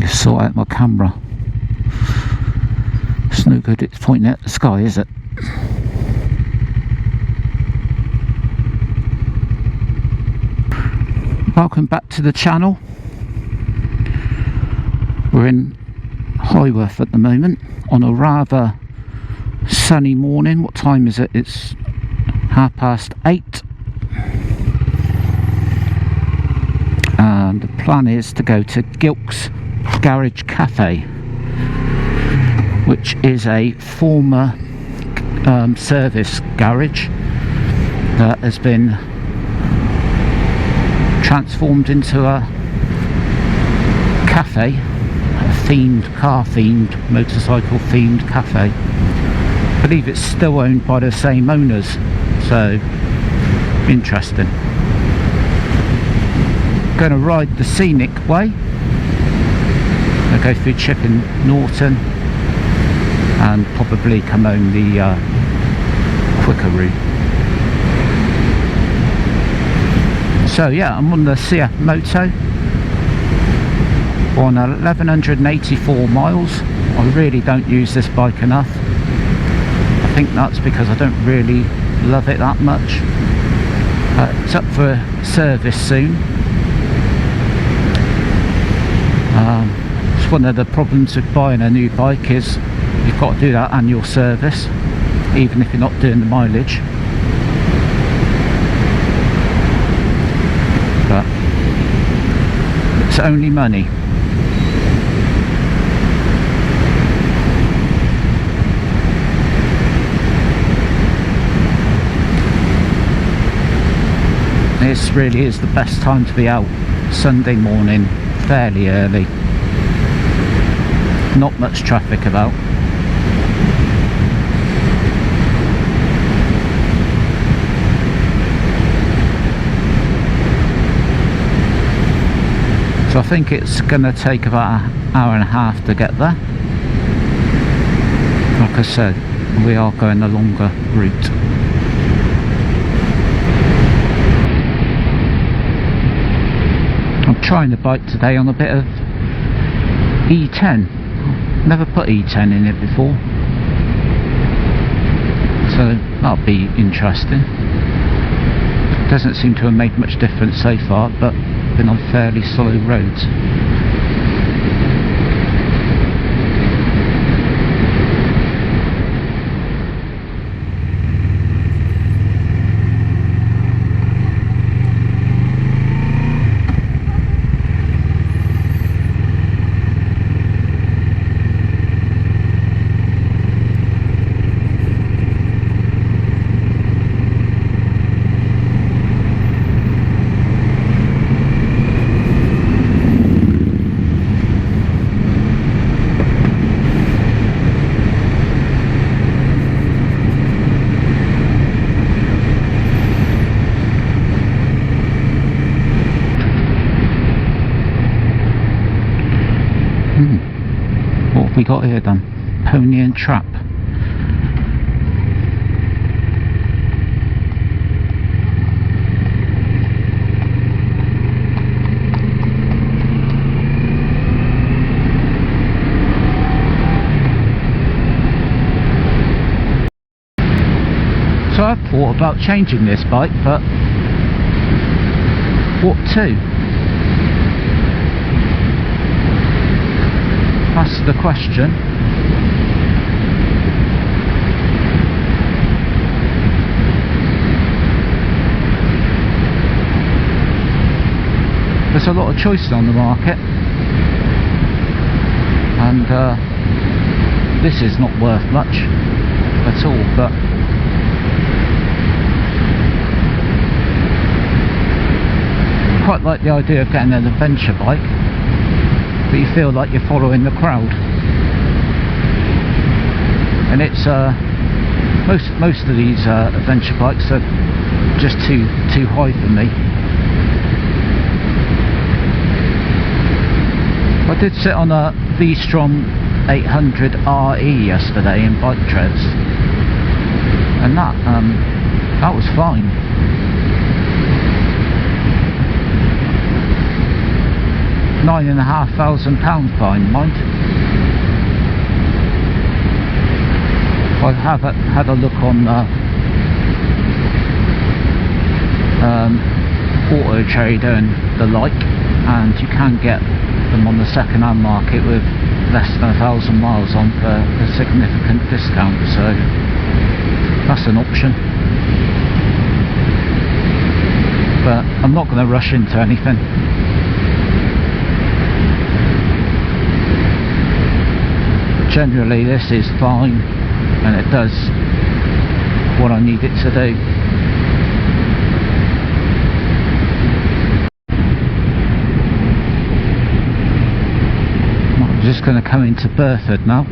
Just sort out my camera. It's no good, it's pointing at the sky, is it? Welcome back to the channel. We're in Warwick at the moment on a rather sunny morning. What time is it? It's 8:30. And the plan is to go to Gilks Garage Cafe, which is a former service garage that has been transformed into a cafe, a themed, car themed, motorcycle themed cafe. I believe it's still owned by the same owners, so interesting. Going to ride the scenic way. I'll go through Chipping Norton and probably come home the quicker route. So yeah, I'm on the cfmoto on 1184 miles. I really don't use this bike enough. I think that's because I don't really love it that much. It's up for a service soon. It's one of the problems with buying a new bike is you've got to do that annual service, even if you're not doing the mileage. But it's only money. This really is the best time to be out. Sunday morning, fairly early. Not much traffic about. So I think it's going to take about an hour and a half to get there. Like I said, we are going the longer route. I'm trying the bike today on a bit of E10. Never put E10 in it before, so that'll be interesting. Doesn't seem to have made much difference so far, but been on fairly solid roads. What have we got here then? Pony and Trap. So I've thought about changing this bike, but what to? That's the question. There's a lot of choices on the market, and this is not worth much at all, but I quite like the idea of getting an adventure bike, but you feel like you're following the crowd, and it's most of these adventure bikes are just too high for me. I did sit on a V-Strom 800 RE yesterday in bike treads, and that was fine. £9,500 fine, mind. I have had a look on Auto Trader and the like, and you can get them on the second-hand market with less than 1,000 miles on for a significant discount, so that's an option. But I'm not going to rush into anything. Generally this is fine and it does what I need it to do. I'm just going to come into Burford now.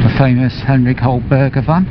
The famous Henry Cole burger van.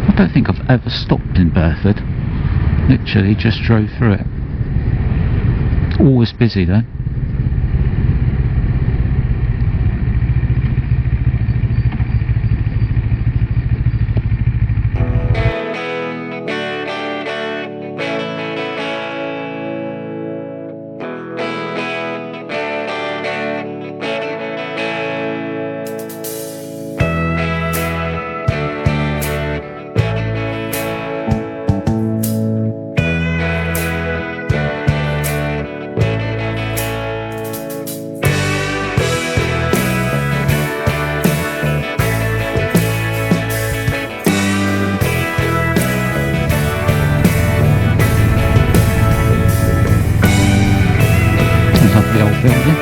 I don't think I've ever stopped in Burford. Literally just drove through it. Always busy though. Building.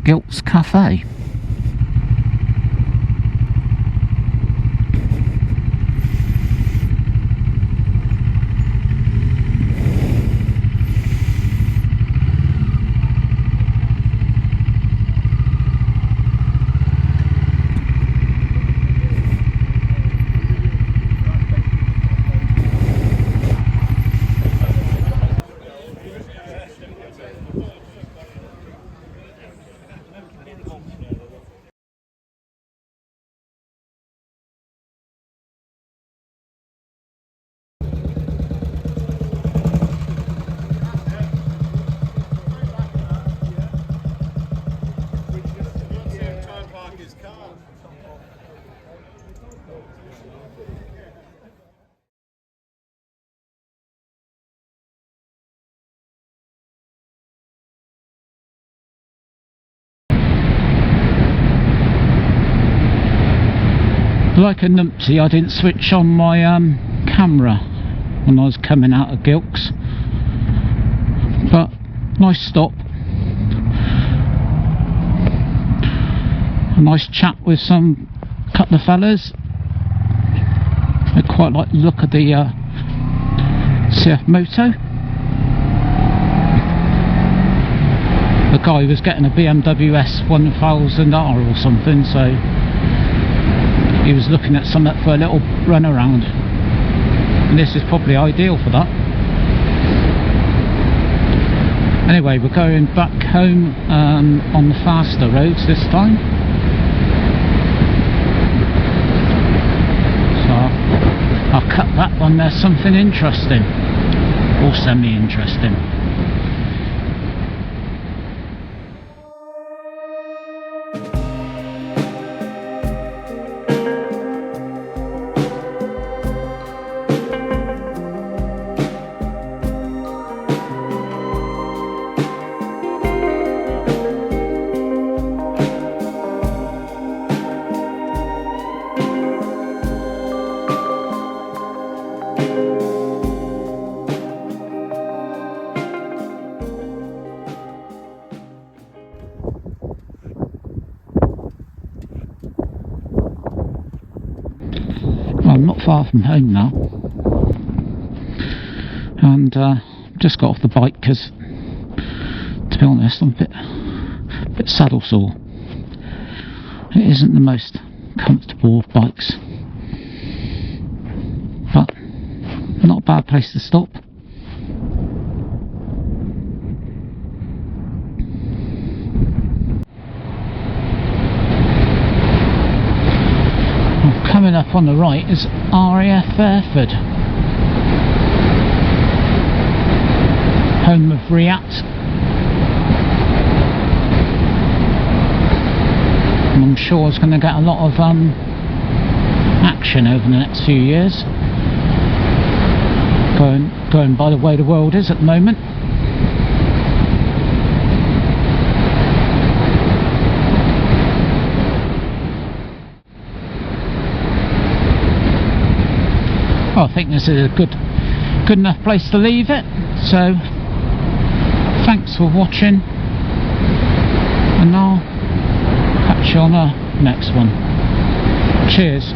Gilks Cafe. Like a numpty, I didn't switch on my camera when I was coming out of Gilks, but nice stop, a nice chat with a couple of fellas. I quite like the look of the cfmoto. The guy was getting a BMW S1000R or something, so he was looking at something for a little run around, and this is probably ideal for that. Anyway, we're going back home on the faster roads this time, so I'll cut that one. There's something interesting, or semi-interesting. I'm not far from home now, and just got off the bike because, to be honest, I'm a bit saddle sore. It isn't the most comfortable of bikes, but not a bad place to stop. Coming up on the right is RAF Fairford, home of Riat, and I'm sure it's going to get a lot of action over the next few years, going by the way the world is at the moment. I think this is a good enough place to leave it, so thanks for watching, and I'll catch you on the next one. Cheers.